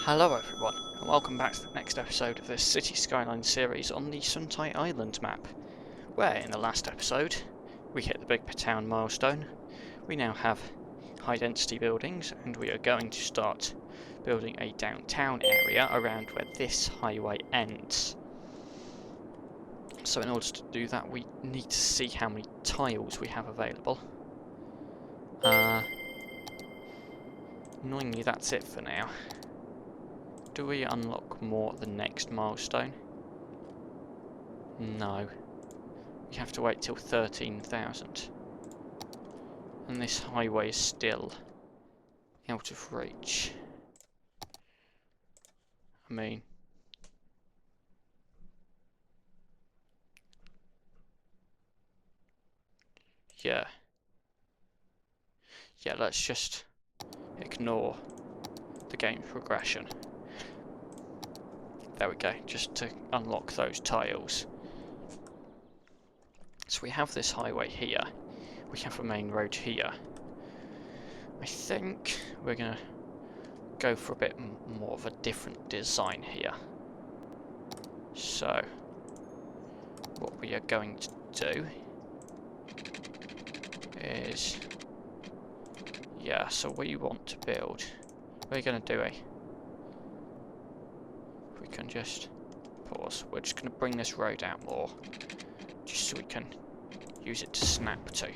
Hello everyone, and welcome back to the next episode of this Cities Skylines series on the Suntai Island map, where in the last episode we hit the big town milestone. We now have high density buildings and we are going to start building a downtown area around where this highway ends. So in order to do that we need to see how many tiles we have available. Annoyingly that's it for now. Do we unlock more at the next milestone? No. We have to wait till 13,000. And this highway is still out of reach. I mean... Yeah. Yeah, let's just ignore the game's progression. There we go, just to unlock those tiles. So we have this highway here, we have a main road here. I think we're going to go for a bit more of a different design here. So, what we are going to do is... Yeah, so we want to build... We're going to do a... We can just pause. We're just going to bring this road out more, just so we can use it to snap to.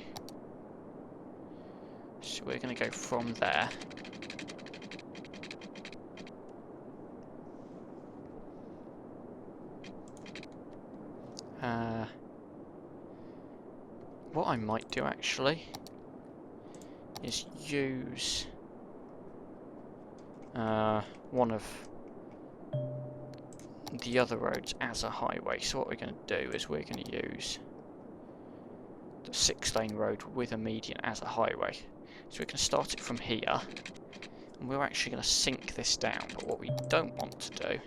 So we're going to go from there. What I might do actually is use one of the other roads as a highway. So what we're going to do is we're going to use the 6-lane road with a median as a highway. So we can start it from here, and we're actually going to sink this down, but what we don't want to do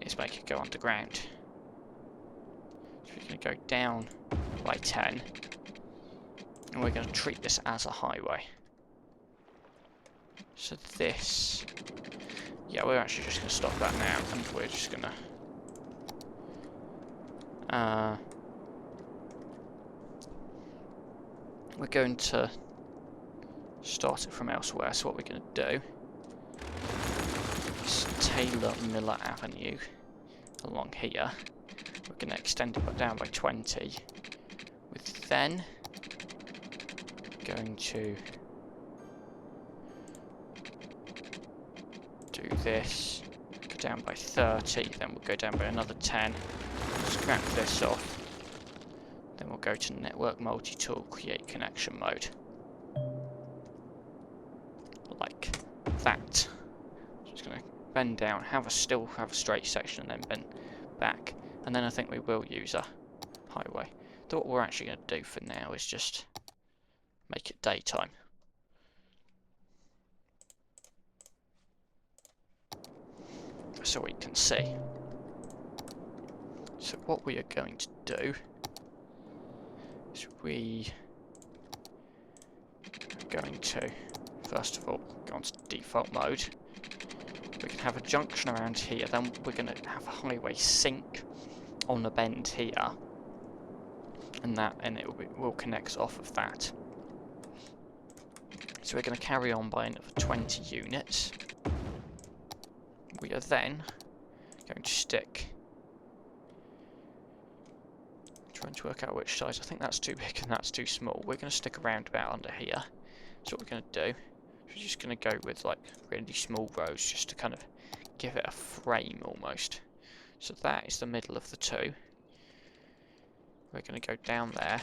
is make it go underground. So we're going to go down by 10, and we're going to treat this as a highway. So this... Yeah, we're actually just going to stop that now, and we're just going to... we're going to start it from elsewhere, so what we're going to do is Taylor Miller Avenue along here. We're going to extend it down by 20, with then going to do this, go down by 30, then we'll go down by another 10, scrap this off, then we'll go to network multi-tool, create connection mode. Like that. So just going to bend down, still have a straight section and then bend back, and then I think we will use a highway. So what we're actually going to do for now is just make it daytime. So we can see. So what we are going to do is we are going to first of all go on to default mode. We can have a junction around here, then we're going to have a highway sink on the bend here, and it will connect off of that. So we're going to carry on by another 20 units. We are then going to stick, trying to work out which size. I think that's too big and that's too small. We're going to stick a roundabout under here. So what we're going to do, we're just going to go with like really small roads just to kind of give it a frame almost. So that is the middle of the two. We're going to go down there.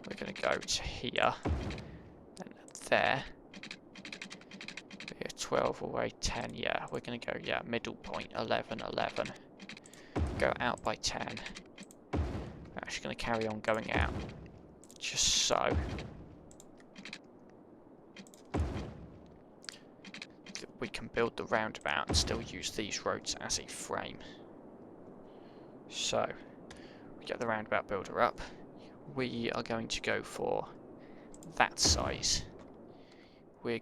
We're going to go to here. And there. 12 away 10, yeah, we're going to go, yeah, middle point, 11, 11. Go out by 10. We're actually going to carry on going out. Just so. That we can build the roundabout and still use these roads as a frame. So, we get the roundabout builder up. We are going to go for that size. We're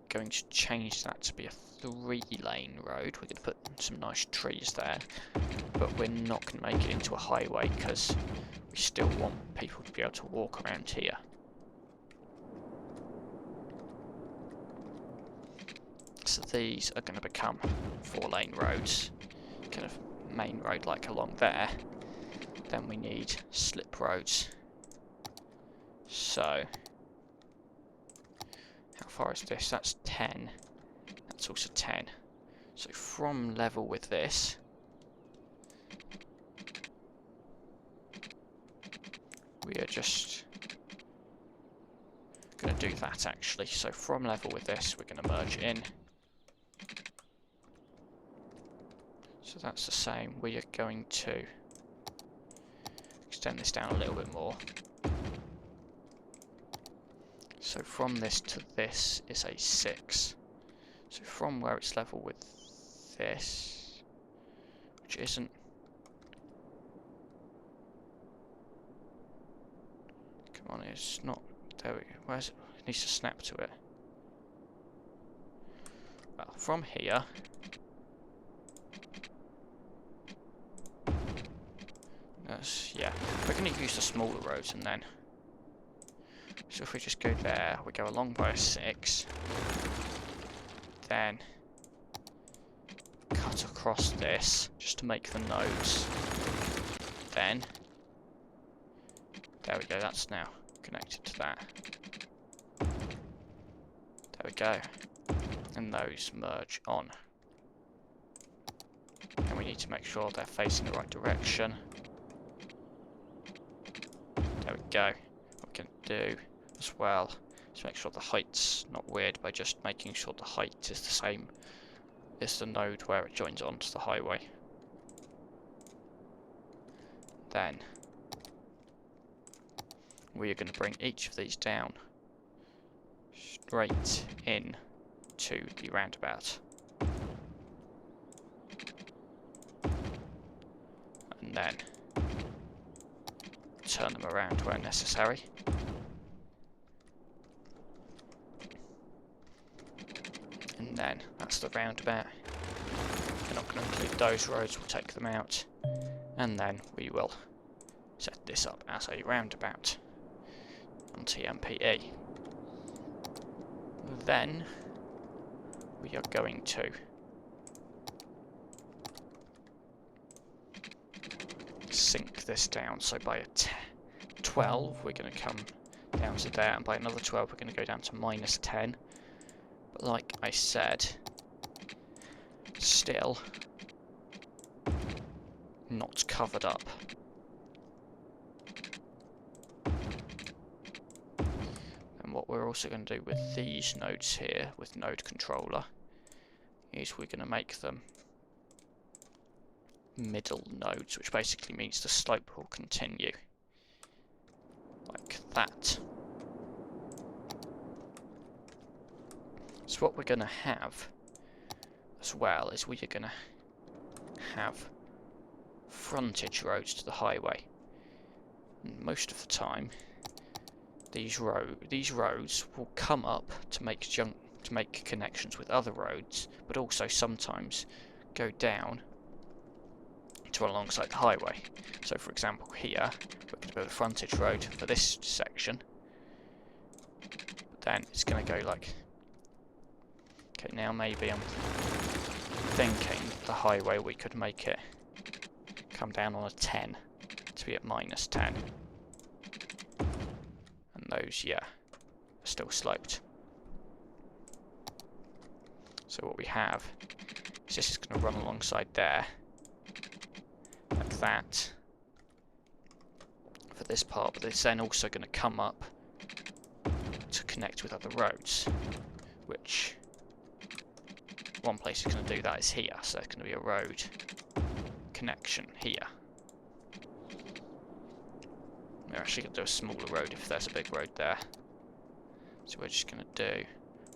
going to change that to be a 3-lane road. We're going to put some nice trees there, but we're not going to make it into a highway because we still want people to be able to walk around here. So these are going to become 4-lane roads, kind of main road like along there. Then we need slip roads. So how far is this? That's 10. That's also 10. So from level with this, we are just going to do that actually. So from level with this, we're going to merge in. So that's the same. We are going to extend this down a little bit more. So from this to this is a 6. So from where it's level with this, which isn't... Come on, it's not... There we go. Where's it? It needs to snap to it. Well, from here... yeah, we're going to use the smaller roads and then... So if we just go there, we go along by a 6, then cut across this just to make the nodes. Then, there we go, that's now connected to that. There we go. And those merge on. And we need to make sure they're facing the right direction. There we go. What we can do as well is make sure the height's not weird by just making sure the height is the same as the node where it joins onto the highway. Then we are going to bring each of these down straight in to the roundabout. And then turn them around where necessary. And then that's the roundabout. We're not going to include those roads, we'll take them out. And then we will set this up as a roundabout on TMPE. Then we are going to sink this down. So by a 12 we're going to come down to there, and by another 12 we're going to go down to -10. But like I said, still not covered up. And what we're also going to do with these nodes here, with node controller, is we're going to make them middle nodes, which basically means the slope will continue like that. So what we're going to have as well is we are going to have frontage roads to the highway. And most of the time these roads will come up to make connections with other roads, but also sometimes go down to alongside the highway. So for example here, we're going to build a frontage road for this section, but then it's going to go like... Okay, now maybe I'm thinking the highway we could make it come down on a 10 to be at -10. And those, yeah, are still sloped. So what we have is this is going to run alongside there, like that, for this part, but it's then also going to come up to connect with other roads, which one place it's going to do that is here, so there's going to be a road connection here. We're actually going to do a smaller road if there's a big road there. So we're just going to do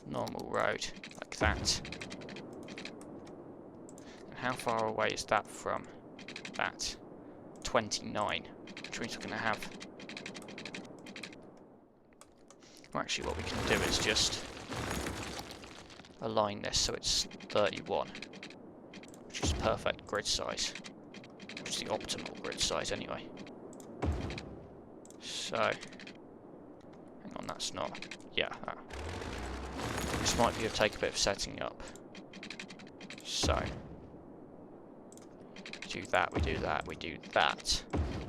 normal road like that. And how far away is that from that? 29, which means we're going to have... Well, actually what we can do is just align this so it's 31, which is perfect grid size, which is the optimal grid size anyway. So, hang on, that's not, yeah, this might be to take a bit of setting up. So, do that, we do that, we do that.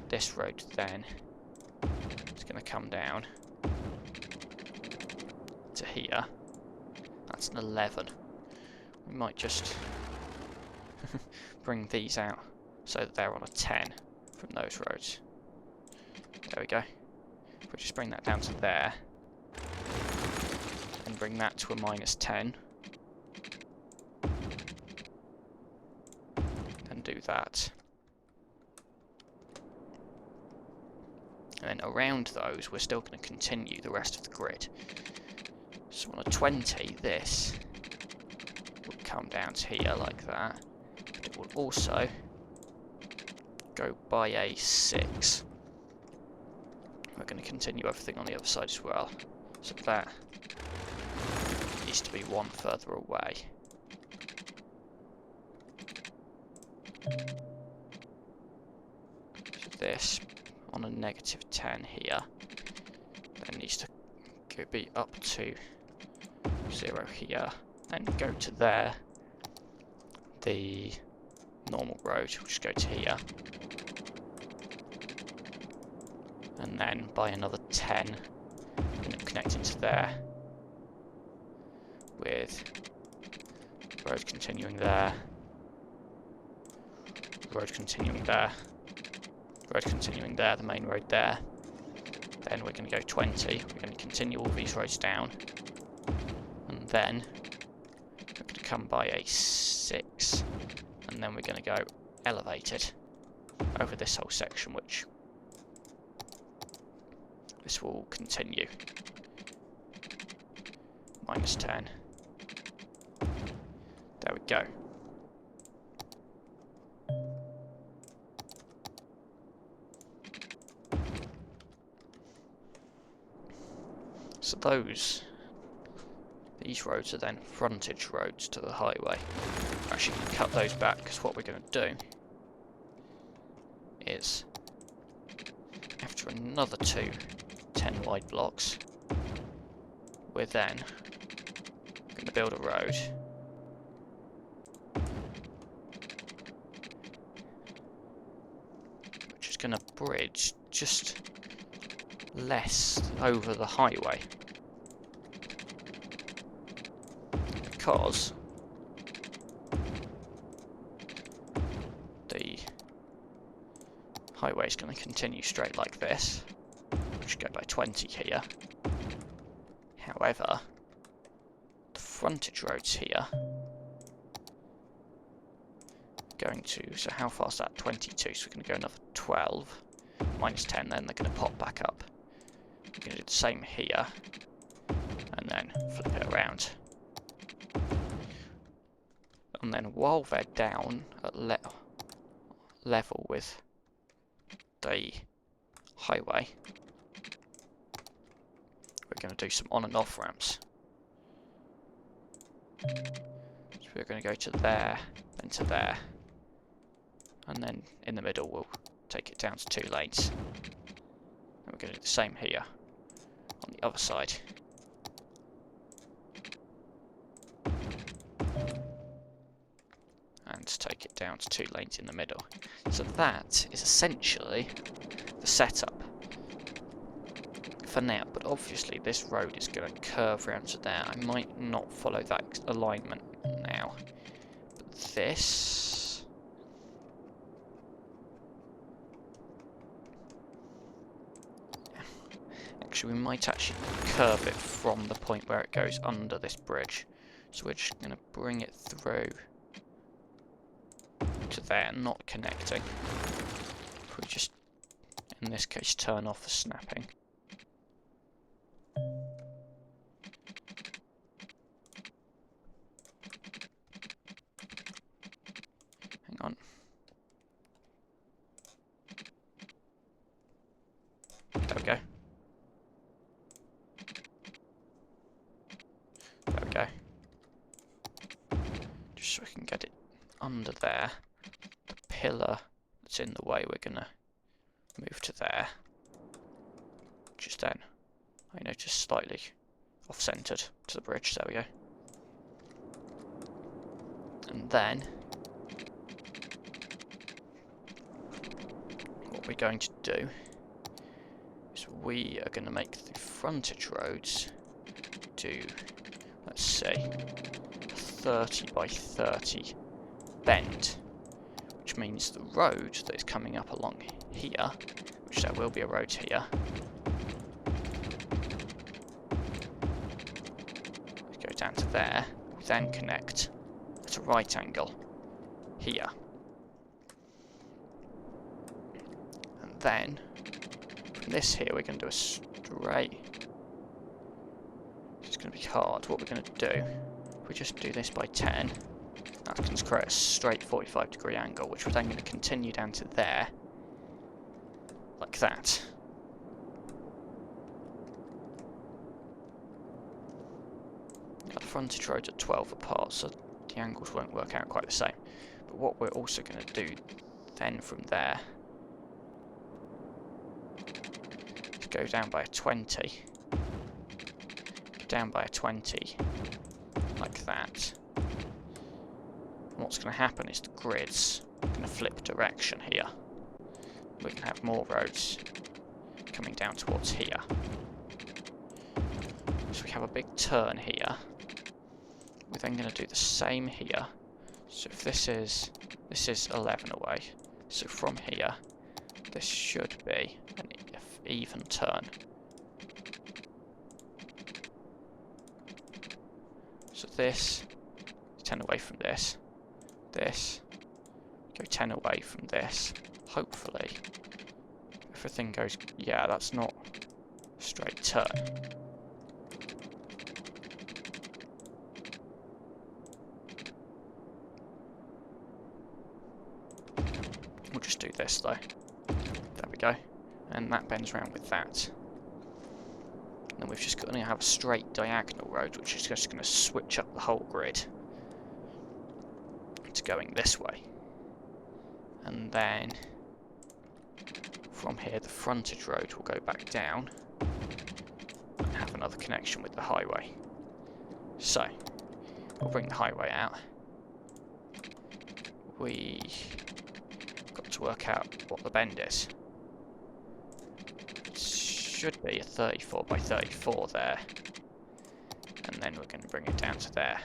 This road then is going to come down to here. That's an 11. We might just bring these out so that they're on a 10 from those roads. There we go. If we just bring that down to there, and bring that to a -10, and do that. And then around those, we're still going to continue the rest of the grid. So on a 20, this will come down to here like that. But it will also go by a 6. We're going to continue everything on the other side as well. So that needs to be 1 further away. So this on a -10 here, then needs to be up to 0 here, then go to there, the normal road will just go to here, and then by another 10, connecting to there, with road continuing there, road continuing there, road continuing there, the main road there. Then we're going to go 20, we're going to continue all these roads down, and then we're going to come by a 6, and then we're going to go elevated over this whole section, which this will continue. -10. There we go. So these roads are then frontage roads to the highway. We're actually going to cut those back, because what we're going to do is, after another 2 10 wide blocks, we're then going to build a road which is going to bridge just less over the highway, because the highway is going to continue straight like this, which go by 20 here. However, the frontage roads here going to, so how far is that? 22, so we're going to go another 12, -10, then they're going to pop back up. We're going to do the same here, and then flip it around. And then while they're down at level with the highway, we're going to do some on and off ramps. So we're going to go to there, then to there, and then in the middle we'll take it down to 2 lanes. And we're going to do the same here on the other side. And take it down to 2 lanes in the middle. So that is essentially the setup for now, but obviously this road is going to curve round to there. I might not follow that alignment now, but this, actually we might actually curve it from the point where it goes under this bridge. So we're just going to bring it through to there, not connecting. If we just, in this case, turn off the snapping. Hang on. There we go. There we go. under there. The pillar that's in the way, we're going to move to there. Just then, I noticed slightly off-centered to the bridge. There we go. And then what we're going to do is we are going to make the frontage roads do, let's say, a 30 by 30 bend, which means the road that is coming up along here, which there will be a road here, go down to there, we then connect at a right angle here. And then from this here we're going to do a straight. It's going to be hard. What we're going to do, if we just do this by 10, that's going to create a straight 45-degree angle, which we're then going to continue down to there, like that. The frontage roads are 12 apart, so the angles won't work out quite the same. But what we're also going to do then from there is go down by a 20. Go down by a 20, like that. And what's going to happen is the grid's going to flip direction here. We can have more roads coming down towards here. So we have a big turn here. We're then going to do the same here. So if this is 11 away. So from here, this should be an even turn. So this, 10 away from this. This, go 10 away from this. Hopefully, everything goes, yeah, that's not a straight turn. We'll just do this though. There we go. And that bends around with that. And then we've just got to have a straight diagonal road, which is just going to switch up the whole grid to going this way. And then from here, the frontage road will go back down and have another connection with the highway. So, we'll bring the highway out. We got to work out what the bend is. It should be a 34 by 34 there. And then we're going to bring it down to there.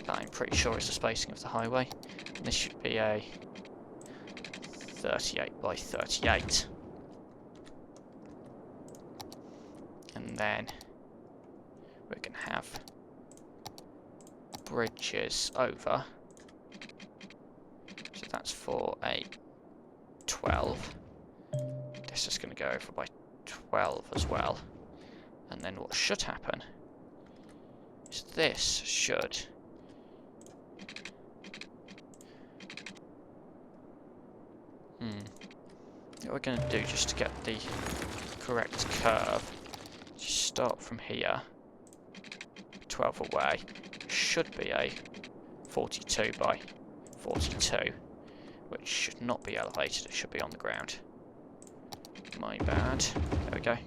That I'm pretty sure is the spacing of the highway. And this should be a 38 by 38. And then we can have bridges over. So that's for a 12. This is going to go over by 12 as well. And then what should happen is this should what we're going to do just to get the correct curve, just start from here, 12 away, should be a 42 by 42, which should not be elevated, it should be on the ground. My bad. There we go.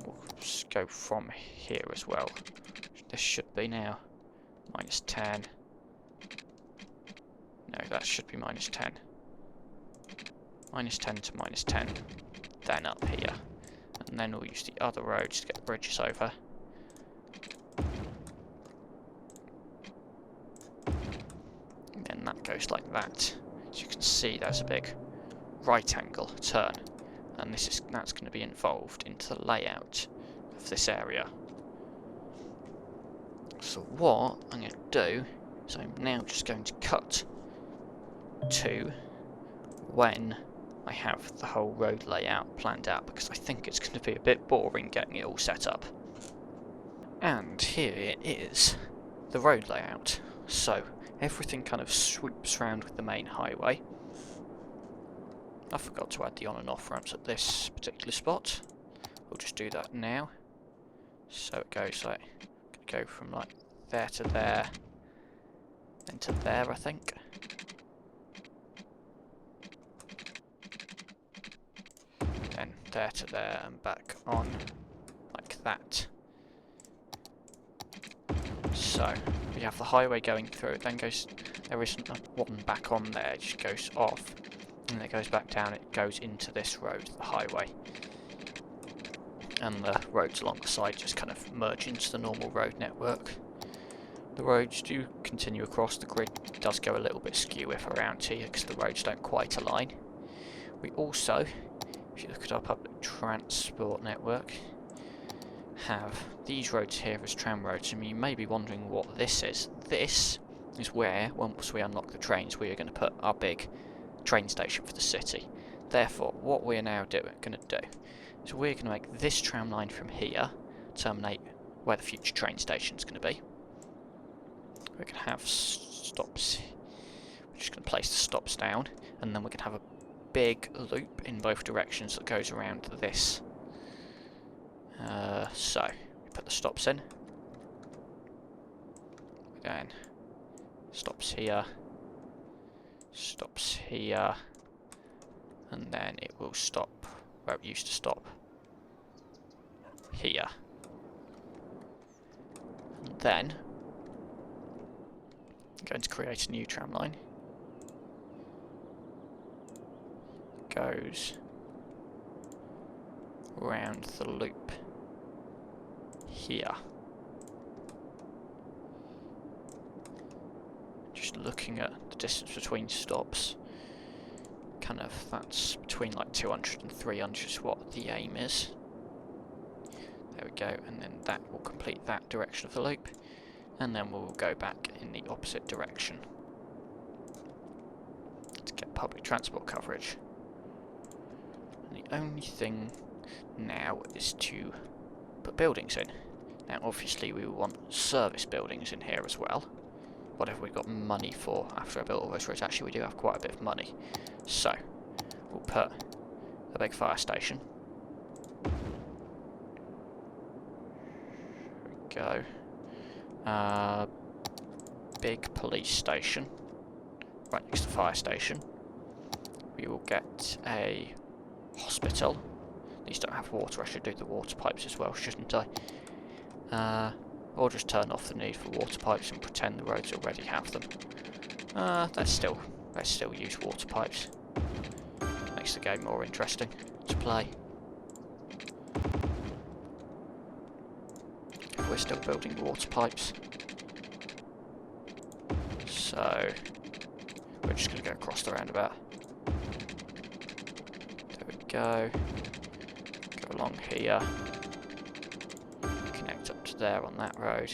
We'll just go from here as well. This should be now -10. No, that should be -10. -10 to -10. Then up here. And then we'll use the other roads to get the bridges over. And then that goes like that. As you can see, there's a big right angle turn. And that's going to be involved into the layout of this area. So what I'm going to do is I'm now just going to cut to when I have the whole road layout planned out, because I think it's going to be a bit boring getting it all set up. And here it is, the road layout. So everything kind of swoops round with the main highway. I forgot to add the on and off ramps at this particular spot. We'll just do that now. So it goes like, go from like there to there, Then to there, I think. Then there to there and back on like that. So we have the highway going through, it then goes, there isn't one back on there, it just goes off, and it goes back down, it goes into this road, the highway. And the roads along the side just kind of merge into the normal road network. The roads do continue across, the grid does go a little bit skew if around here because the roads don't quite align. We also, if you look at our public transport network, have these roads here as tram roads, and you may be wondering what this is. This is where, once we unlock the trains, we are going to put our big train station for the city. Therefore, what we're now going to do is we're going to make this tram line from here terminate where the future train station is going to be. We're going to have stops. We're just going to place the stops down, and then we're going to have a big loop in both directions that goes around this. So, we put the stops in. Then, stops here, and then it will stop where it used to stop, here. And then, I'm going to create a new tram line. Goes round the loop here. Just looking at the distance between stops, kind of that's between like 200 and 300 is what the aim is. There we go, and then that will complete that direction of the loop, and then we'll go back in the opposite direction to get public transport coverage. And the only thing now is to put buildings in. Now obviously we want service buildings in here as well. What have we got money for after I built all those roads? Actually we do have quite a bit of money. So we'll put a big fire station. There we go. Big police station right next to the fire station. We will get a hospital. These don't have water, I should do the water pipes as well, shouldn't I? Or just turn off the need for water pipes and pretend the roads already have them. Let's still use water pipes. Makes the game more interesting to play. We're still building water pipes. So we're just going to go across the roundabout. There we go. Go along here. Connect up to there on that road.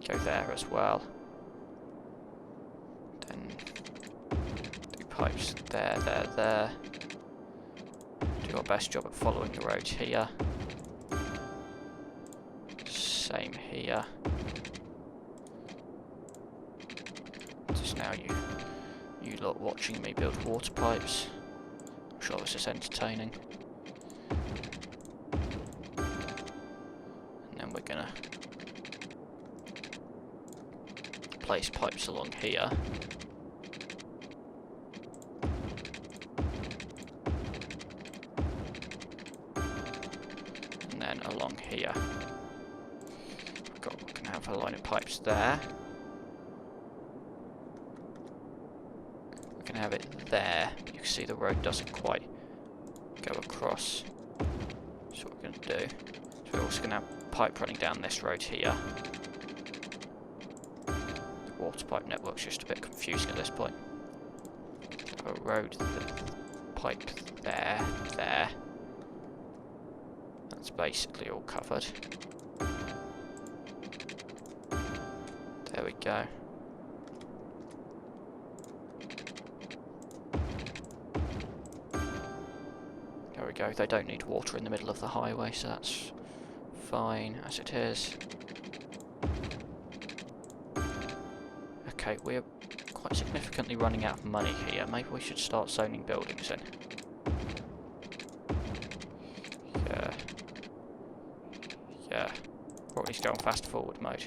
Go there as well. Then do pipes there, there, there. Do our best job at following the road here. Same here. Just now you lot watching me build water pipes. I'm sure this is entertaining. And then we're gonna place pipes along here. And then along here. We can have a line of pipes there. We can have it there. You can see the road doesn't quite go across. That's what we're going to do. So we're also going to have a pipe running down this road here. The water pipe network's just a bit confusing at this point. Have a road, pipe there, there. That's basically all covered. There we go. There we go. They don't need water in the middle of the highway, so that's fine as it is. Okay, we're quite significantly running out of money here. Maybe we should start zoning buildings in. Yeah. Yeah. Or at least go on fast forward mode.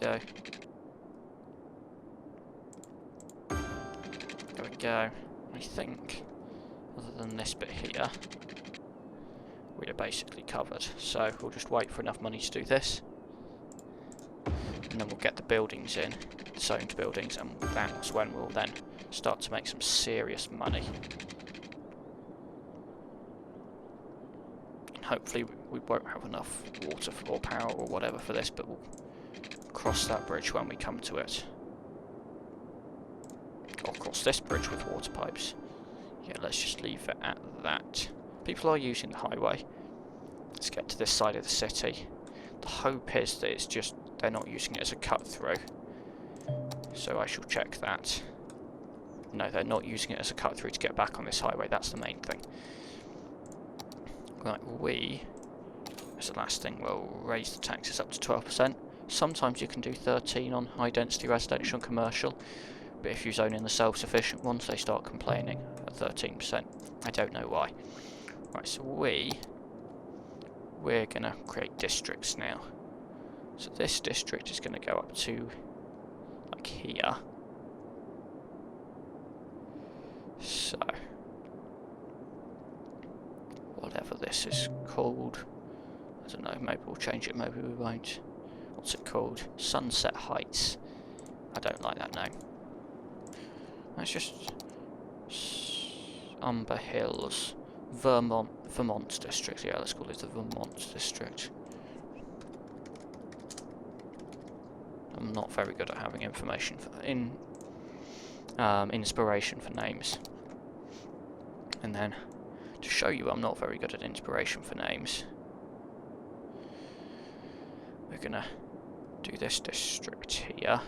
go. There we go. I think, other than this bit here, we're basically covered. So we'll just wait for enough money to do this. And then we'll get the buildings in, the zoned buildings, and that's when we'll then start to make some serious money. And hopefully we won't have enough water or power or whatever for this, but we'll cross that bridge when we come to it. Or cross this bridge with water pipes. Yeah, let's just leave it at that. People are using the highway. Let's get to this side of the city. The hope is that it's just they're not using it as a cut through. So I shall check that. No, they're not using it as a cut through to get back on this highway. That's the main thing. Right, as the last thing, we'll raise the taxes up to 12%. Sometimes you can do 13 on high density residential and commercial. But if you zone in the self-sufficient ones, they start complaining at 13%. I don't know why. Right, so we're going to create districts now. So this district is going to go up to, like, here. So, whatever this is called, I don't know, maybe we'll change it, maybe we won't. What's it called? Sunset Heights. I don't like that name. That's just Umber Hills, Vermont district. Yeah, let's call it the Vermont district. I'm not very good at having information inspiration for names. And then to show you I'm not very good at inspiration for names, we're gonna do this district here.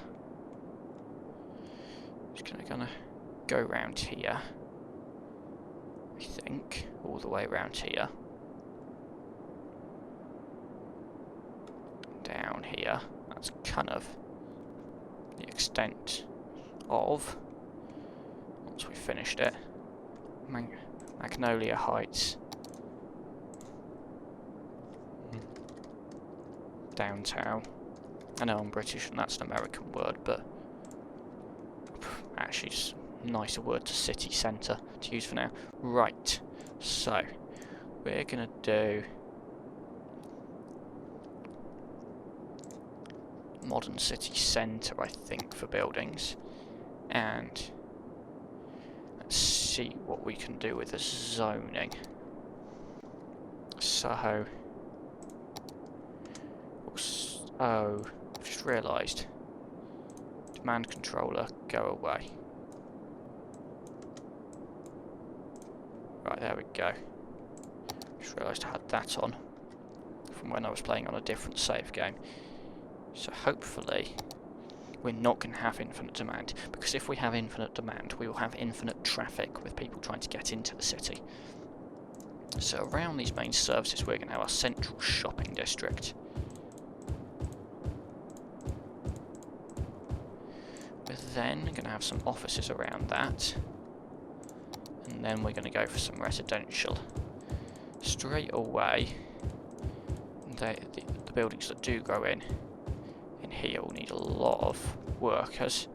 Just gonna go round here, I think, all the way around here, down here. That's kind of the extent of, once we finished it, Magnolia Heights, downtown. I know I'm British and that's an American word, but actually it's a nicer word to city centre to use for now. Right, so we're gonna do modern city centre, I think, for buildings, and let's see what we can do with the zoning. So, oh, I've just realised. Demand controller, go away. Right, there we go. Just realised I had that on from when I was playing on a different save game. So hopefully we're not going to have infinite demand, because if we have infinite demand we will have infinite traffic with people trying to get into the city. So around these main services we're going to have our central shopping district. We're then going to have some offices around that, and then we're going to go for some residential. Straight away, the buildings that do go in here will need a lot of workers.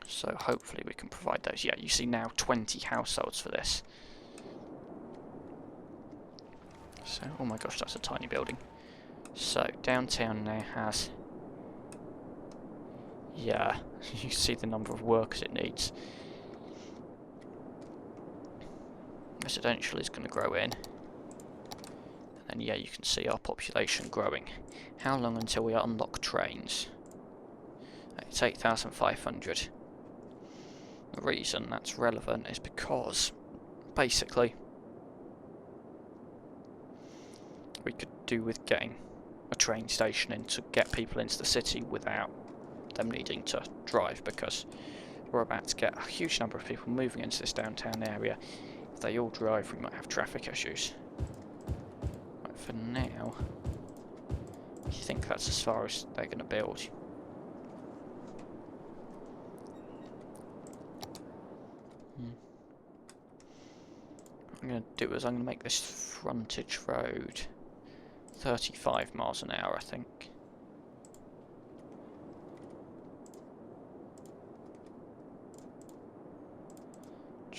So hopefully we can provide those. Yeah, you see now 20 households for this. So, oh my gosh, that's a tiny building. So downtown now has, yeah, you see the number of workers it needs. Residential is going to grow in. And yeah, you can see our population growing. How long until we unlock trains? It's 8,500. The reason that's relevant is because, basically, we could do with getting a train station in to get people into the city without them needing to drive, because we're about to get a huge number of people moving into this downtown area. If they all drive, we might have traffic issues. But for now, I think that's as far as they're going to build. What I'm going to do is I'm going to make this frontage road 35 miles an hour, I think.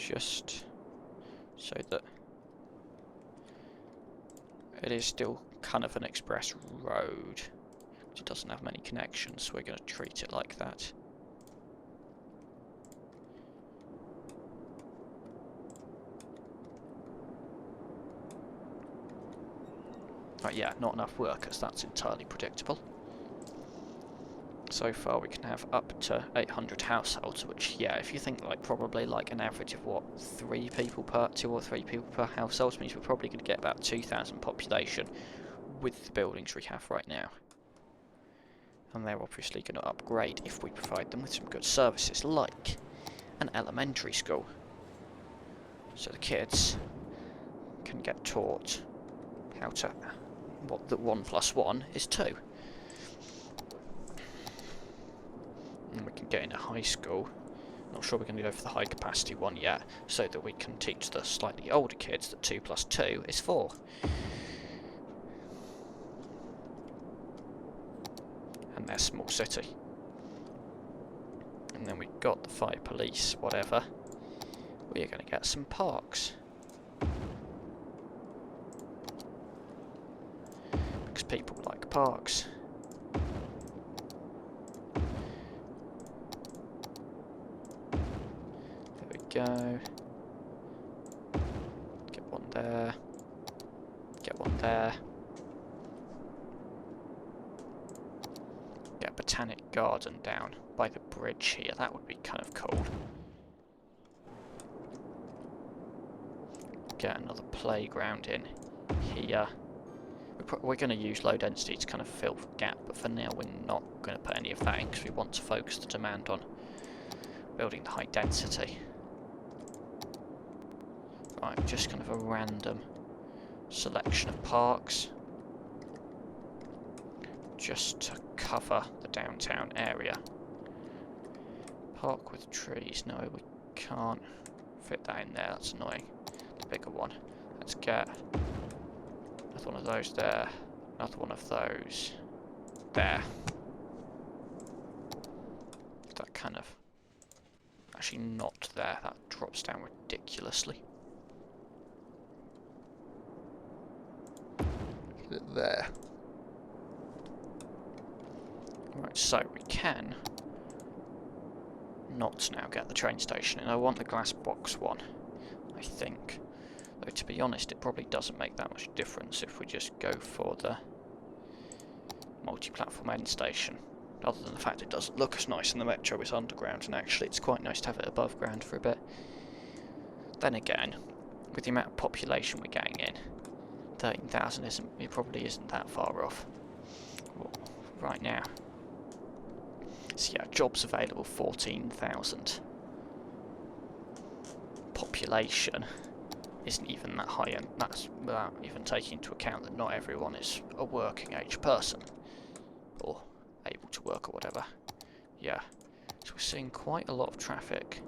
just so that it is still kind of an express road. It doesn't have many connections, so we're going to treat it like that. But yeah, not enough workers, that's entirely predictable. So far we can have up to 800 households, which, yeah, if you think like probably like an average of what, 2 or 3 people per household, means we're probably going to get about 2,000 population with the buildings we have right now. And they're obviously going to upgrade if we provide them with some good services, like an elementary school. So the kids can get taught how to, what that 1 + 1 is 2. And we can get in a high school. Not sure we're going to go for the high capacity one yet, so that we can teach the slightly older kids that 2 + 2 is 4. And their small city. And then we've got the fire police, whatever. We are going to get some parks. Because people like parks. There we go. Get one there. Get one there. Get a botanic garden down by the bridge here. That would be kind of cool. Get another playground in here. We're going to use low density to kind of fill the gap, but for now we're not going to put any of that in because we want to focus the demand on building the high density. Right, just kind of a random selection of parks just to cover the downtown area. Park with trees. No, we can't fit that in there. That's annoying. The bigger one. Let's get another one of those there. Another one of those there. That kind of... Actually not there. That drops down ridiculously. There. Right, so we can not now get the train station, and I want the glass box one, I think. Though to be honest, it probably doesn't make that much difference if we just go for the multi-platform end station. Other than the fact it doesn't look as nice in the metro as underground, and actually it's quite nice to have it above ground for a bit. Then again, with the amount of population we're getting in, 13,000 it probably isn't that far off. Well, right now. So yeah, jobs available 14,000. Population isn't even that high, and that's without even taking into account that not everyone is a working age person or able to work or whatever. Yeah, so we're seeing quite a lot of traffic.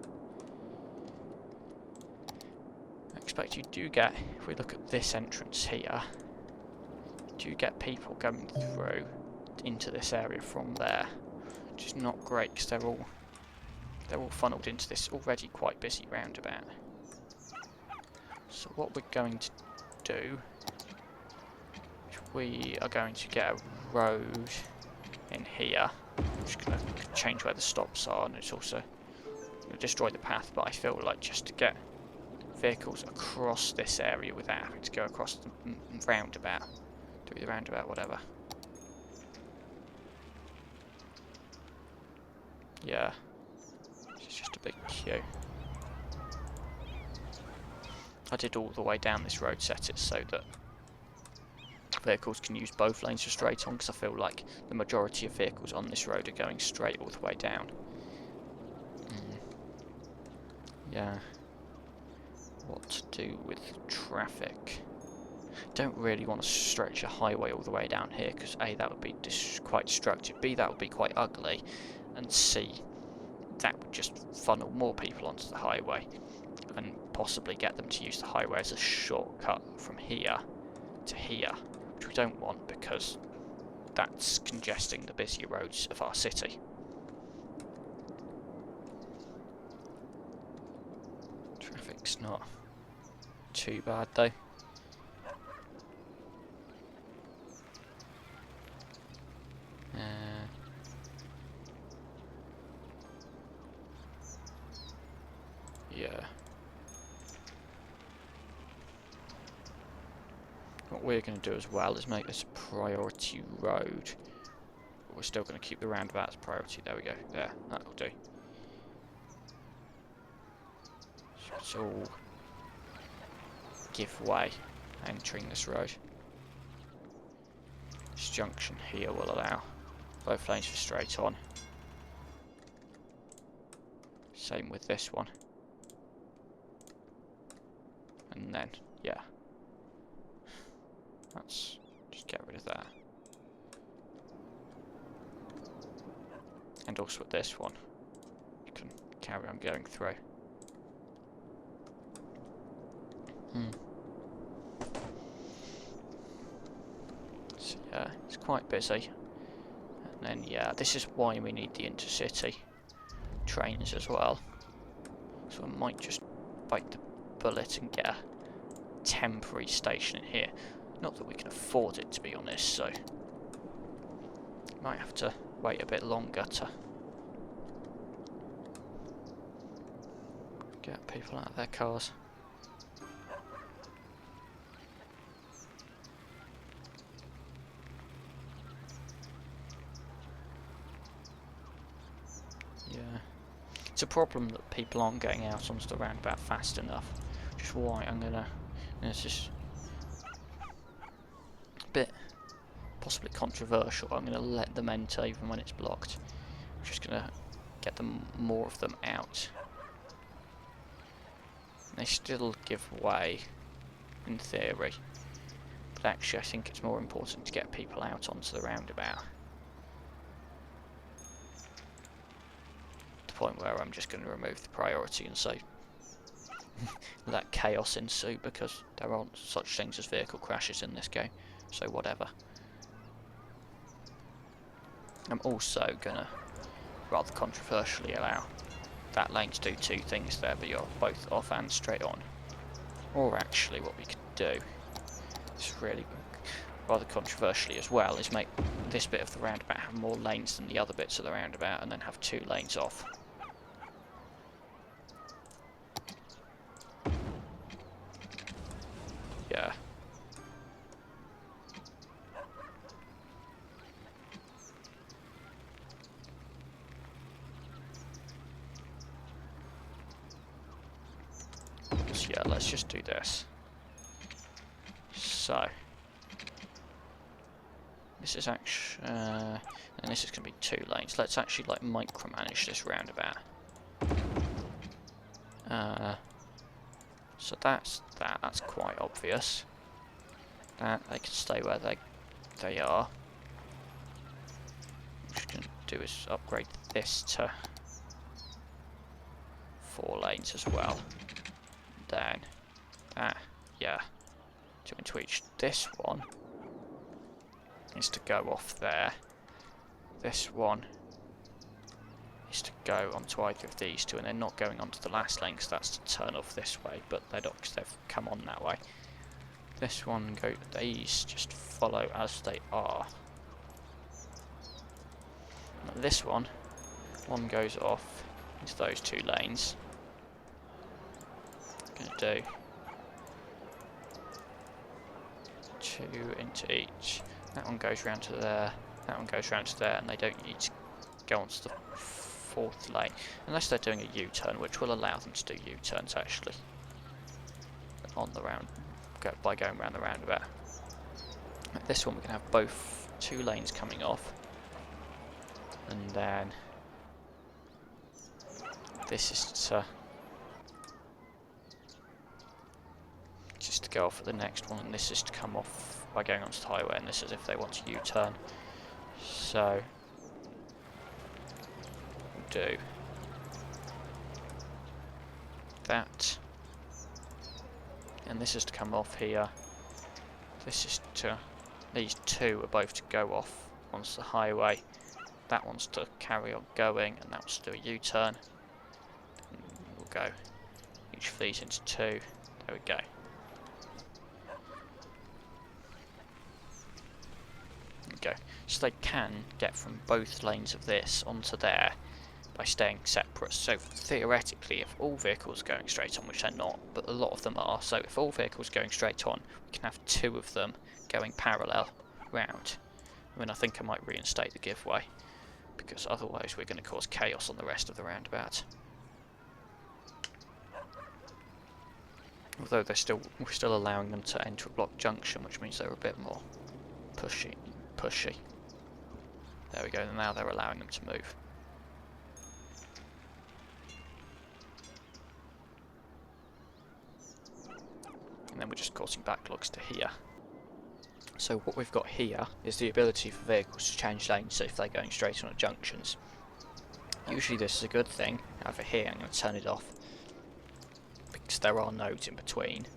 I expect you do get, if we look at this entrance here, you do get people going through into this area from there, which is not great because they're all funneled into this already quite busy roundabout. So what we're going to do is we are going to get a road in here. I'm just going to change where the stops are, and it's also going to destroy the path, but I feel like just to get vehicles across this area without having to go across the roundabout, through the roundabout, whatever. Yeah, it's just a big queue. I did all the way down this road, set it so that vehicles can use both lanes for straight on, because I feel like the majority of vehicles on this road are going straight all the way down. Yeah. What to do with traffic? Don't really want to stretch a highway all the way down here, because A, that would be quite destructive, B, that would be quite ugly, and C, that would just funnel more people onto the highway and possibly get them to use the highway as a shortcut from here to here, which we don't want because that's congesting the busier roads of our city. Traffic It's not too bad though. Yeah. What we're going to do as well is make this a priority road. But we're still going to keep the roundabout as priority. There we go. There, that'll do. So it's all give way entering this road. This junction here will allow both lanes for straight on. Same with this one. And then, yeah. Let's just get rid of that. And also with this one, you can carry on going through. So yeah, it's quite busy. And then yeah, this is why we need the intercity trains as well. So I might just bite the bullet and get a temporary station in here. Not that we can afford it, to be honest, so might have to wait a bit longer to get people out of their cars. Yeah, it's a problem that people aren't getting out onto the roundabout fast enough, which is why I'm gonna, it's just a bit possibly controversial, I'm gonna let them enter even when it's blocked. I'm just gonna get them, more of them out. They still give way, in theory, but actually I think it's more important to get people out onto the roundabout. The point where I'm just going to remove the priority and say let chaos ensue, because there aren't such things as vehicle crashes in this game, so whatever. I'm also going to, rather controversially, allow that lane to do two things there, but you're both off and straight on. Or actually what we could do, is really rather controversially as well, is make this bit of the roundabout have more lanes than the other bits of the roundabout, and then have 2 lanes off. Yeah. So yeah, let's just do this. So this is actually, and this is going to be 2 lanes. Let's actually like micromanage this roundabout. So that's that. That's quite obvious. That they can stay where they are. What we can do is upgrade this to 4 lanes as well. Then that, yeah, 2 into each. This one is to go off there. This one is to go onto either of these 2, and they're not going onto the last lane because that's to turn off this way, but they're not because they've come on that way. This one go, these just follow as they are. Now this one goes off into those 2 lanes. I'm gonna do 2 into each. That one goes round to there, that one goes round to there, and they don't need to go onto the 4th lane, unless they're doing a U-turn, which will allow them to do U-turns actually on the round, by going around the roundabout. Like this one we can have both 2 lanes coming off, and then this is to just to go off at the next one, and this is to come off by going onto the highway, and this is if they want to U-turn. So we'll do that, and this is to come off here. This is to, these 2 are both to go off onto the highway. That one's to carry on going, and that one's to do a U-turn. We'll go each of these into 2. There we go. Go. So they can get from both lanes of this onto there by staying separate. So theoretically, if all vehicles are going straight on, which they're not, but a lot of them are, so if all vehicles are going straight on, we can have 2 of them going parallel round. I mean, I think I might reinstate the giveaway, because otherwise we're going to cause chaos on the rest of the roundabout. Although we're still allowing them to enter a block junction, which means they're a bit more pushy. There we go, and now they're allowing them to move. And then we're just causing backlogs to here. So what we've got here is the ability for vehicles to change lanes if they're going straight on at junctions. Usually this is a good thing. Over here I'm going to turn it off, because there are nodes in between.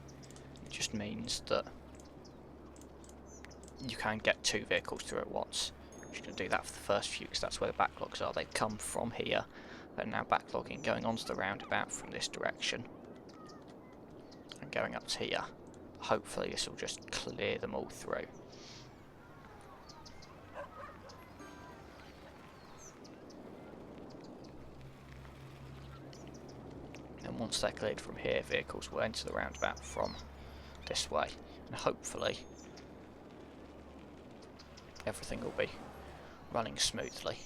It just means that you can get 2 vehicles through at once. I'm just going to do that for the first few, because that's where the backlogs are. They come from here. They're now backlogging, going onto the roundabout from this direction and going up to here. Hopefully this will just clear them all through. And once they're cleared from here, vehicles will enter the roundabout from this way, and hopefully everything will be running smoothly.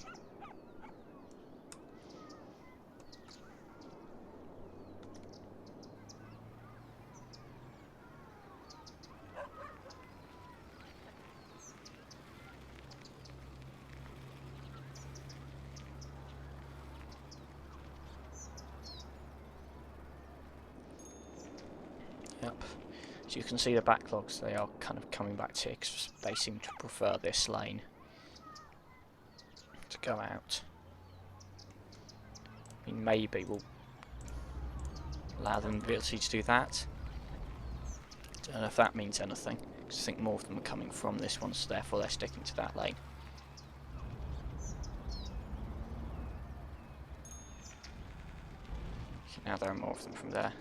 Yep. So you can see the backlogs, they are kind of coming back to here because they seem to prefer this lane to go out. I mean, maybe we'll allow them the ability to do that. Don't know if that means anything, because I think more of them are coming from this one, so therefore they're sticking to that lane. Okay, now there are more of them from there.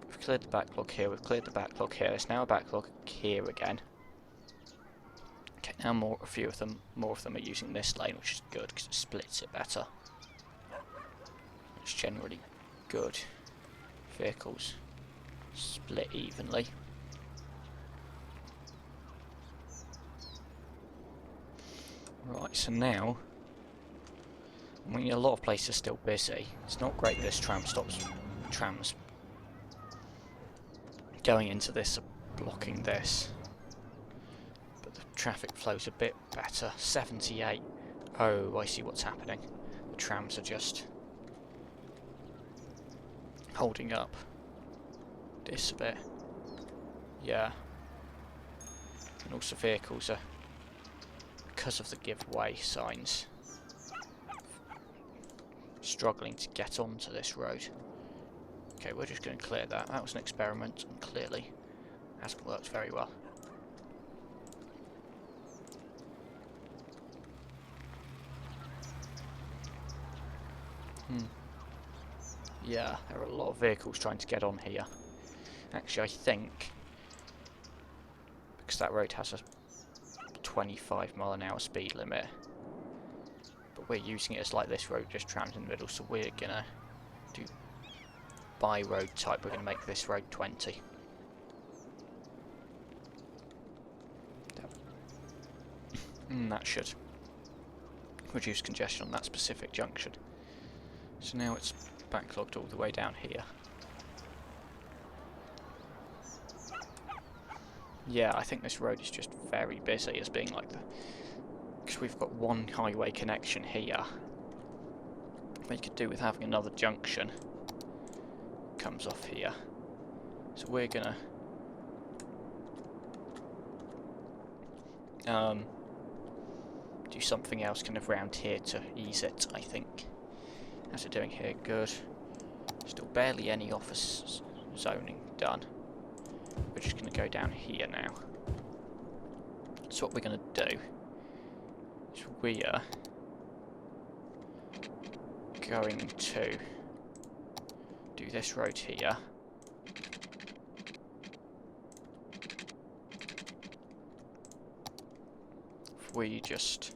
We've cleared the backlog here, we've cleared the backlog here, there's now a backlog here again. Okay, now more of them are using this lane, which is good because it splits it better. It's generally good. Vehicles split evenly. Right, so now, I mean, a lot of places are still busy. It's not great that this tram stops. Trams going into this are blocking this. But the traffic flow's a bit better. 78. Oh, I see what's happening. The trams are just holding up this a bit. Yeah. And also vehicles are, because of the giveaway signs, struggling to get onto this road. Okay, we're just going to clear that. That was an experiment and clearly hasn't worked very well. Yeah, there are a lot of vehicles trying to get on here. Actually, I think, because that road has a 25-mile-an-hour speed limit, but we're using it as like this road, just trams in the middle, so we're gonna do by road type. We're gonna make this road 20. That should reduce congestion on that specific junction. So now it's backlogged all the way down here. Yeah, I think this road is just very busy as being like the... because we've got one highway connection here. We could do with having another junction. Comes off here. So we're gonna... do something else kind of round here to ease it, I think. How's it doing here? Good. Still barely any office zoning done. We're just going to go down here now. So what we're going to do is we are going to do this road here. If we just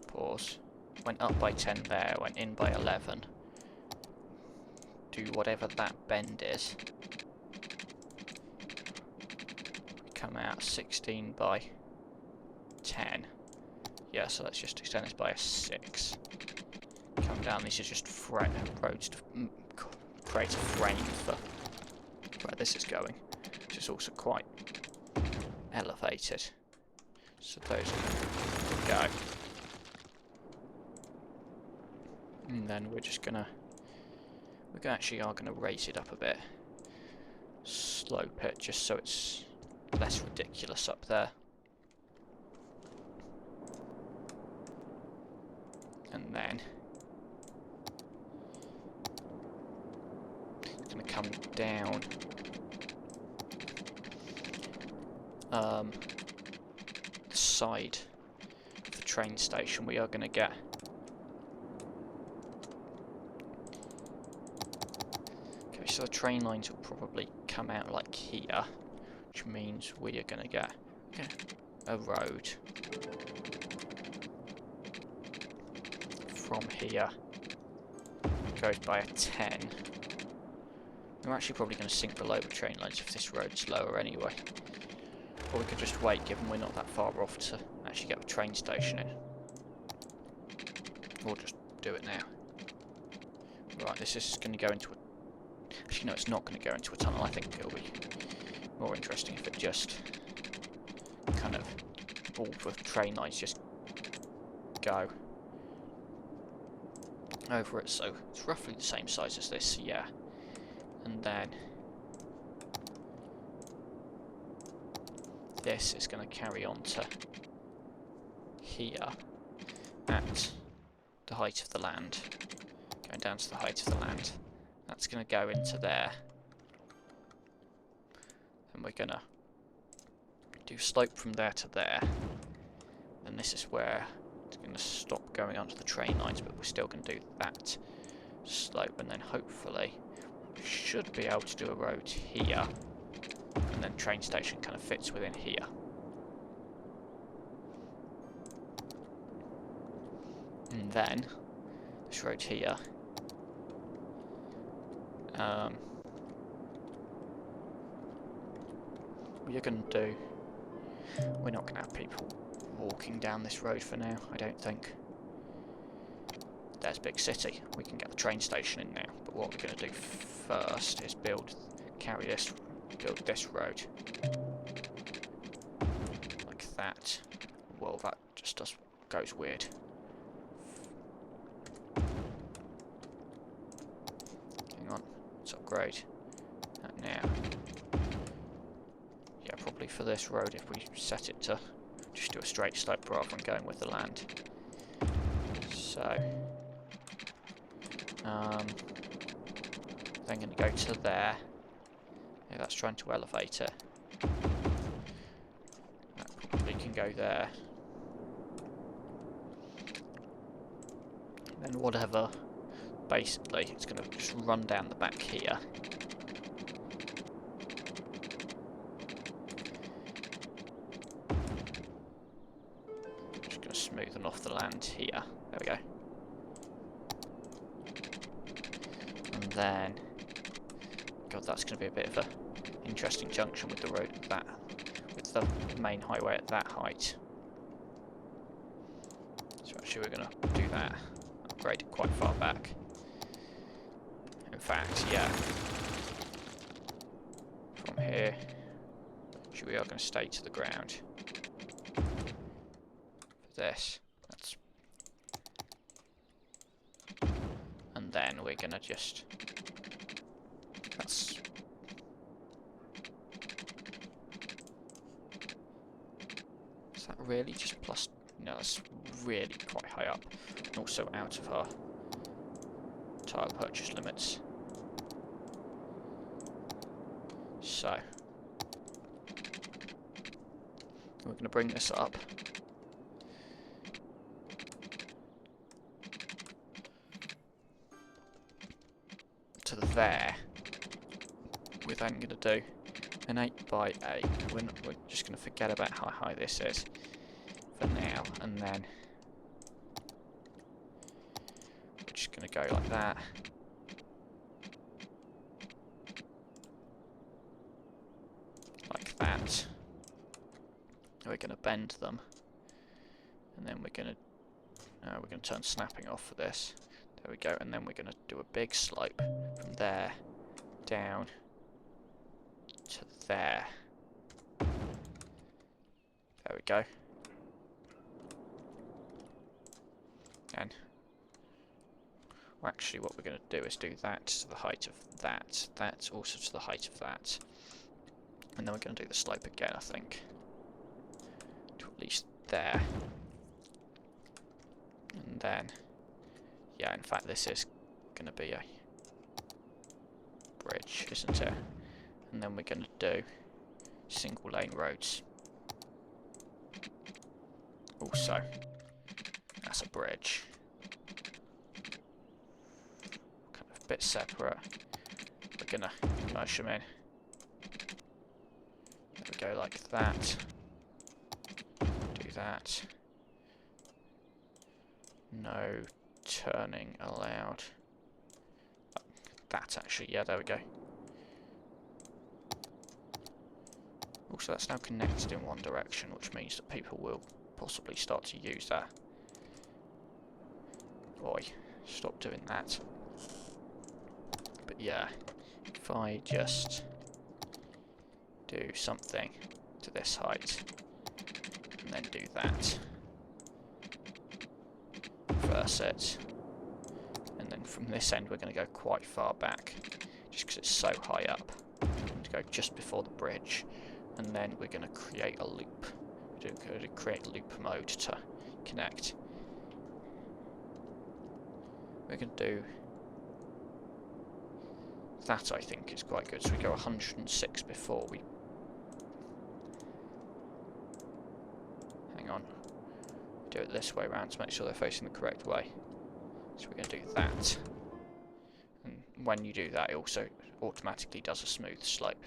pause, went up by 10 there, went in by 11, do whatever that bend is, we come out 16 by 10. Yeah, so let's just extend this by a 6. Come down, these are just roads to create a frame for where this is going, which is also quite elevated. So those can go. And then we're just gonna, we actually are gonna raise it up a bit. Slope it just so it's less ridiculous up there. And then it's going to come down the side of the train station. We are going to get so the train lines will probably come out like here, which means we are going to get a road from here. It goes by a 10. We're actually probably going to sink below the train lines if this road's lower anyway. Or we could just wait, given we're not that far off, to actually get the train station in. Or just do it now. Right, this is going to go into a... Actually, no, it's not going to go into a tunnel. I think it'll be more interesting if it just kind of... all the train lines just go over it, so it's roughly the same size as this, yeah. And then this is going to carry on to here at the height of the land, going down to the height of the land. That's going to go into there. And we're going to do slope from there to there. And this is where it's going to stop going onto the train lines, but we're still going to do that slope, and then hopefully we should be able to do a road here, and then train station kind of fits within here. And then this road here, what you're going to do, we're not going to have people walking down this road for now, I don't think. There's Big City. We can get the train station in now. But what we're going to do first is build this road. Like that. Well, that just goes weird. Hang on. Let's upgrade that now. Yeah, probably for this road, if we set it to just do a straight slope rather than going with the land. So, then going to go to there. Yeah, that's trying to elevate it. That probably can go there. Then whatever, basically, it's going to just run down the back here. Smoothen off the land here. There we go. And then, God, that's going to be a bit of a interesting junction with the road with the main highway at that height. So actually, we're going to do that. Upgrade it quite far back. In fact, yeah. From here, we are going to stay to the ground. This. And then we're gonna just... That's... Is that really just plus... No, that's really quite high up. And also out of our tile purchase limits. So... We're gonna bring this up. To the there, we're then going to do an 8 by 8. We're just going to forget about how high this is for now, and then we're just going to go like that. Like that. We're going to bend them, and then we're going to turn snapping off for this. There we go, and then we're going to do a big slope from there down to there. There we go. And well, actually what we're going to do is do that to the height of that, that also to the height of that. And then we're going to do the slope again, I think. To at least there. And then, yeah, in fact this is going to be a bridge, isn't it? And then we're going to do single lane roads. Also, that's a bridge. Kind of a bit separate. We're going to merge them in. There we go, like that. Do that. No turning allowed. That actually, yeah, there we go. Also, that's now connected in one direction, which means that people will possibly start to use that. Boy, stop doing that. But yeah, if I just do something to this height, and then do that. Reverse it. And then from this end we're going to go quite far back, just because it's so high up. We're going to go just before the bridge, and then we're going to create a loop. We're going to create loop mode to connect. We're going to do that, I think, is quite good. So we go 106 before we... Hang on. Do it this way around to make sure they're facing the correct way. So we're going to do that. And when you do that, it also automatically does a smooth slope.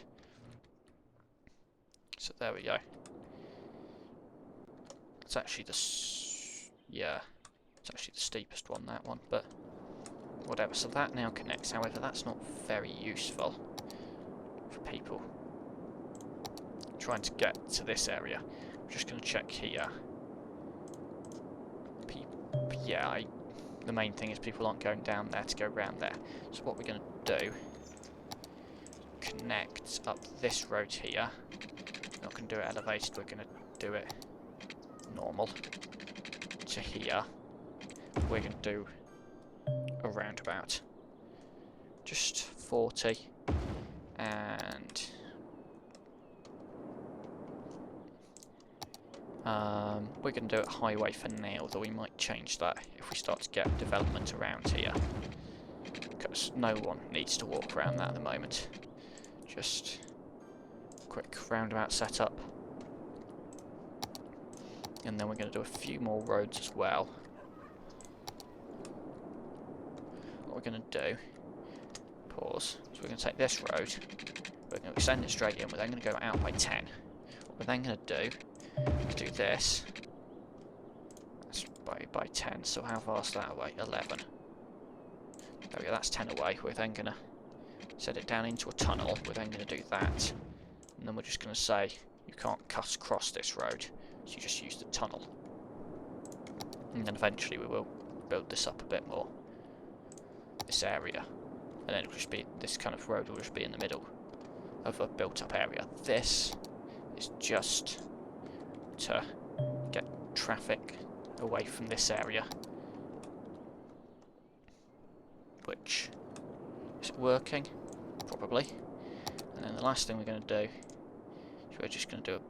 So there we go. It's actually the... yeah. It's actually the steepest one, that one, but whatever. So that now connects. However, that's not very useful for people trying to get to this area. I'm just going to check here. Yeah, the main thing is people aren't going down there to go round there. So what we're going to do, connect up this road here. We're not going to do it elevated, we're going to do it normal to here. We're going to do a roundabout. Just 40 and we're going to do it highway for now, though we might change that if we start to get development around here, because no one needs to walk around that at the moment. Just quick roundabout setup, and then we're going to do a few more roads as well. What we're going to do, pause, so we're going to take this road, we're going to extend it straight in, we're then going to go out by 10. What we're then going to do this, that's by 10, so how far is that away? 11. There we go, that's 10 away. We're then going to set it down into a tunnel, we're then going to do that, and then we're just going to say you can't cut across this road, so you just use the tunnel. And then eventually we will build this up a bit more, this area, and then it'll just be, this kind of road will just be in the middle of a built up area. This is just to get traffic away from this area. Which, is it working? Probably. And then the last thing we're going to do is we're just going to do a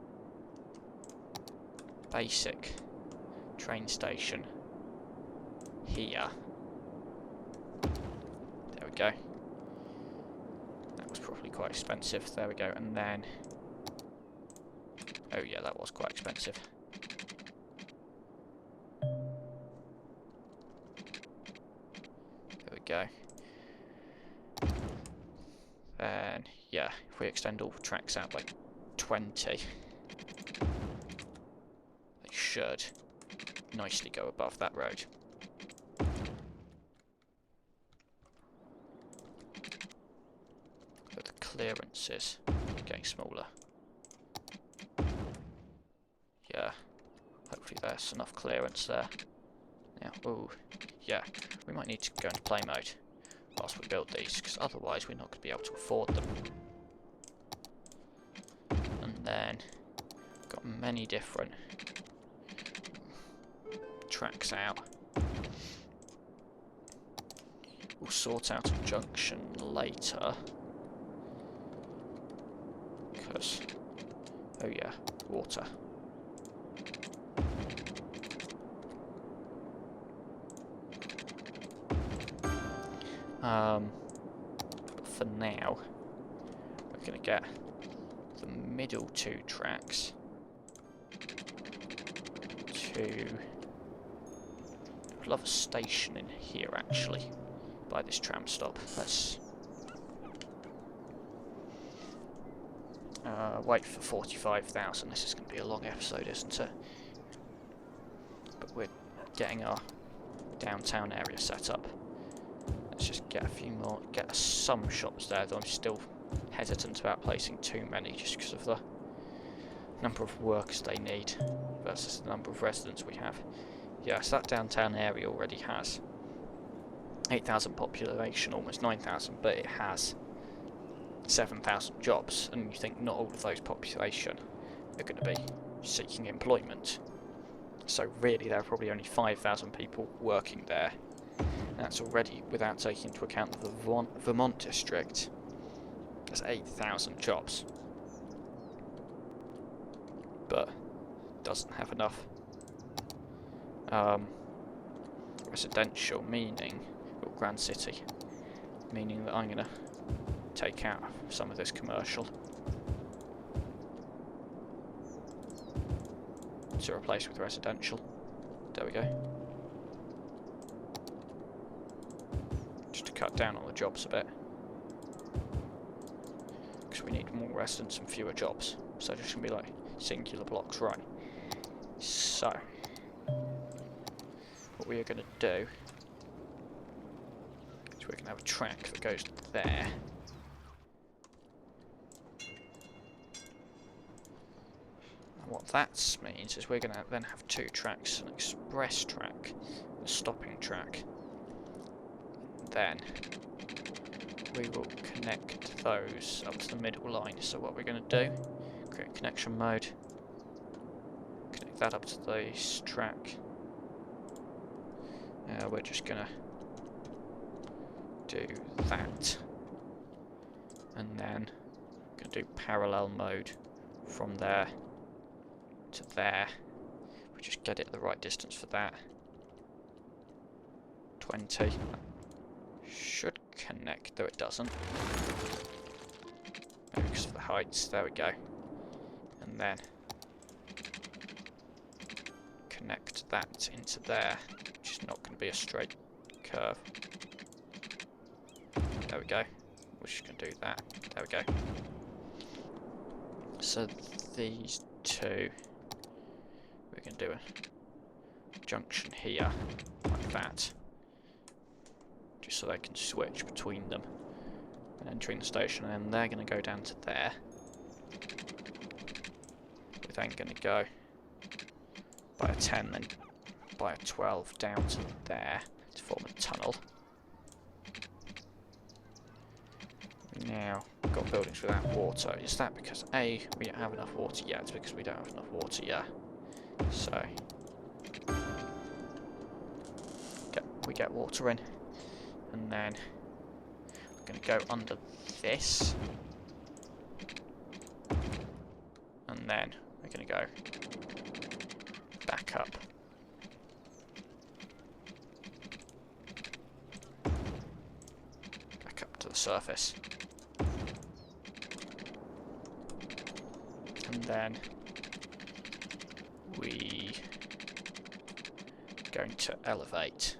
basic train station here. There we go. That was probably quite expensive. There we go. And then... oh yeah, that was quite expensive. There we go. extend all the tracks out by 20, they should nicely go above that road. But the clearances are getting smaller. Yeah, hopefully there's enough clearance there. Now, ooh, yeah, we might need to go into play mode whilst we build these, because otherwise we're not going to be able to afford them. And then, got many different tracks out. We'll sort out a junction later, because, oh yeah, water. For now, we're going to get the middle 2 tracks to... I'd love a station in here, actually, by this tram stop. Let's wait for 45,000. This is going to be a long episode, isn't it? But we're getting our downtown area set up. Let's just get a few more, get some shops there, though I'm still hesitant about placing too many just because of the number of workers they need versus the number of residents we have. Yeah, so that downtown area already has 8,000 population, almost 9,000, but it has 7,000 jobs, and you think not all of those population are going to be seeking employment. So really there are probably only 5,000 people working there. That's already without taking into account the Vermont district. There's 8,000 jobs. But doesn't have enough residential, meaning, or Grand City, meaning that I'm going to take out some of this commercial to replace with residential. There we go. Just to cut down on the jobs a bit, because we need more residents and fewer jobs. So just gonna be like singular blocks, right? So what we are gonna do is we're gonna have a track that goes there. And what that means is we're gonna then have 2 tracks: an express track, a stopping track. Then we will connect those up to the middle line. So what we're going to do, create connection mode, connect that up to this track. We're just going to do that, and then going to do parallel mode from there to there. We just get it the right distance for that. 20. Should connect, though it doesn't. Maybe because of the heights. There we go. And then connect that into there, which is not going to be a straight curve. There we go. We're just going to do that. There we go. So these 2, we're going to do a junction here, like that. Just so they can switch between them and entering the station, and then they're going to go down to there. We're then going to go by a 10, then by a 12 down to there to form a tunnel. Now, we've got buildings without water. Is that because A, we don't have enough water? Yeah, it's because we don't have enough water, yeah. So, we get water in. And then we're going to go under this, and then we're going to go back up. Back up to the surface. And then we are going to elevate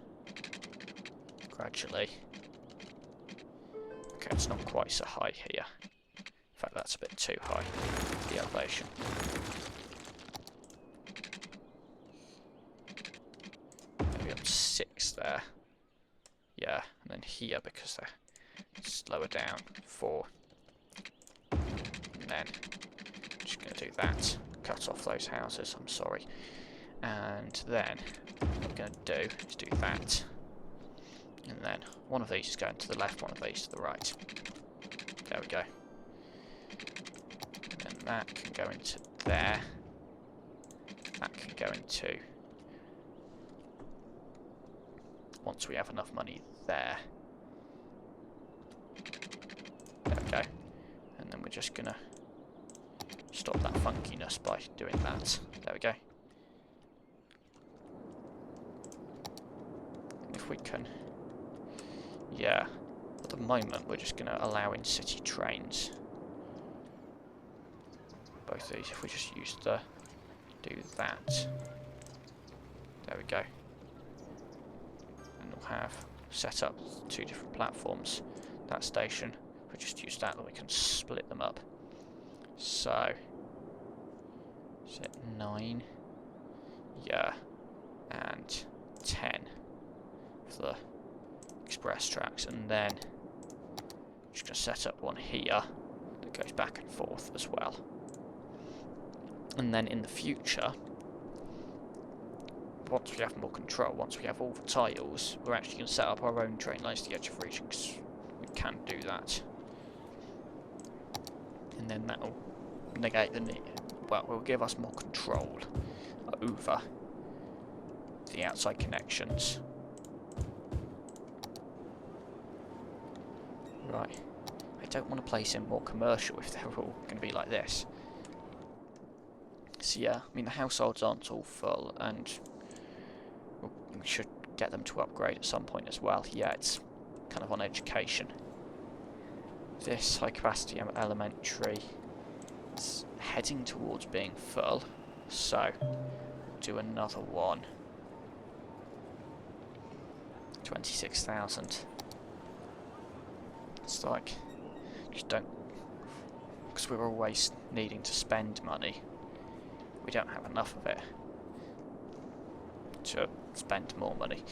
gradually. Okay, it's not quite so high here. In fact, that's a bit too high, the elevation. Maybe up to 6 there. Yeah, and then here, because it's lower down, 4. And then, just going to do that. Cut off those houses, I'm sorry. And then, what we're going to do is do that. And then, one of these is going to the left, one of these to the right. There we go. And then that can go into there. That can go into... once we have enough money there. There we go. And then we're just going to stop that funkiness by doing that. There we go. And if we can... yeah. At the moment, we're just going to allow in city trains. Both these, if we just use the... do that. There we go. And we'll have set up 2 different platforms. That station, if we just use that, then we can split them up. So, is it 9? Yeah. And 10 for the express tracks. And then, just going to set up one here that goes back and forth as well. And then in the future, once we have more control, once we have all the tiles, we're actually going to set up our own train lines to the edge of region, because we can do that. And then that'll negate the need. Well, will give us more control over the outside connections. Right. I don't want to place in more commercial if they're all going to be like this. So yeah, I mean the households aren't all full, and we should get them to upgrade at some point as well. Yeah, it's kind of on education. This high capacity elementary is heading towards being full, so do another one. 26,000. It's like, just don't, because we're always needing to spend money. We don't have enough of it to spend more money.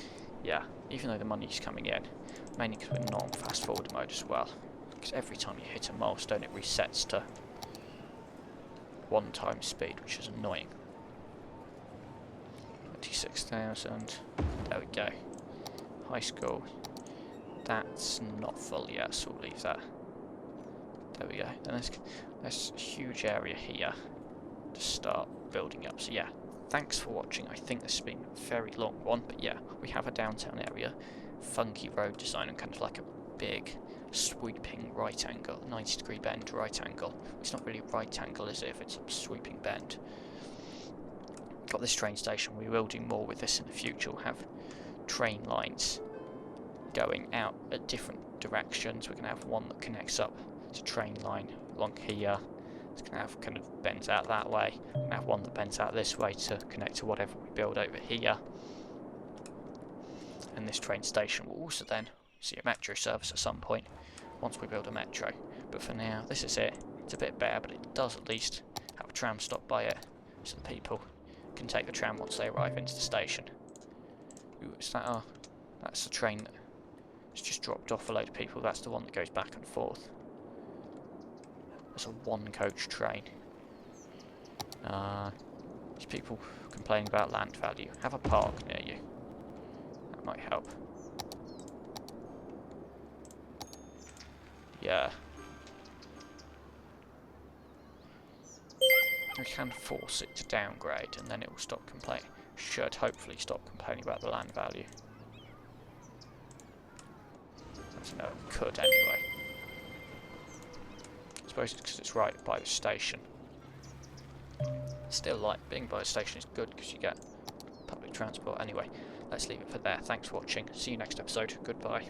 Yeah, even though the money's coming in, mainly because we're not on fast forward mode as well. Because every time you hit a milestone, it resets to 1 times speed, which is annoying. 26,000. There we go. High school. That's not full yet, so we'll leave that. There we go. And there's a huge area here to start building up. So yeah, thanks for watching. I think this has been a very long one, but yeah, we have a downtown area, funky road design, and kind of like a big sweeping right angle, 90-degree bend right angle. It's not really right angle, is it, if it's a sweeping bend. Got this train station. We will do more with this in the future. We'll have train lines going out at different directions. We're going to have one that connects up to train line along here. It's going to have kind of bends out that way. We're going to have one that bends out this way to connect to whatever we build over here. And this train station will also then see a metro service at some point once we build a metro. But for now, this is it. It's a bit bare, but it does at least have a tram stop by it, so the people can take the tram once they arrive into the station. Ooh, is that our... that's the train that has just dropped off a load of people. That's the one that goes back and forth. There's a 1-coach train. These people complaining about land value. Have a park near you. That might help. Yeah. We can force it to downgrade and then it will stop complaining. Should hopefully stop complaining about the land value. No, it could anyway. I suppose it's because it's right by the station. Still, like, being by the station is good because you get public transport. Anyway, let's leave it for there. Thanks for watching. See you next episode. Goodbye.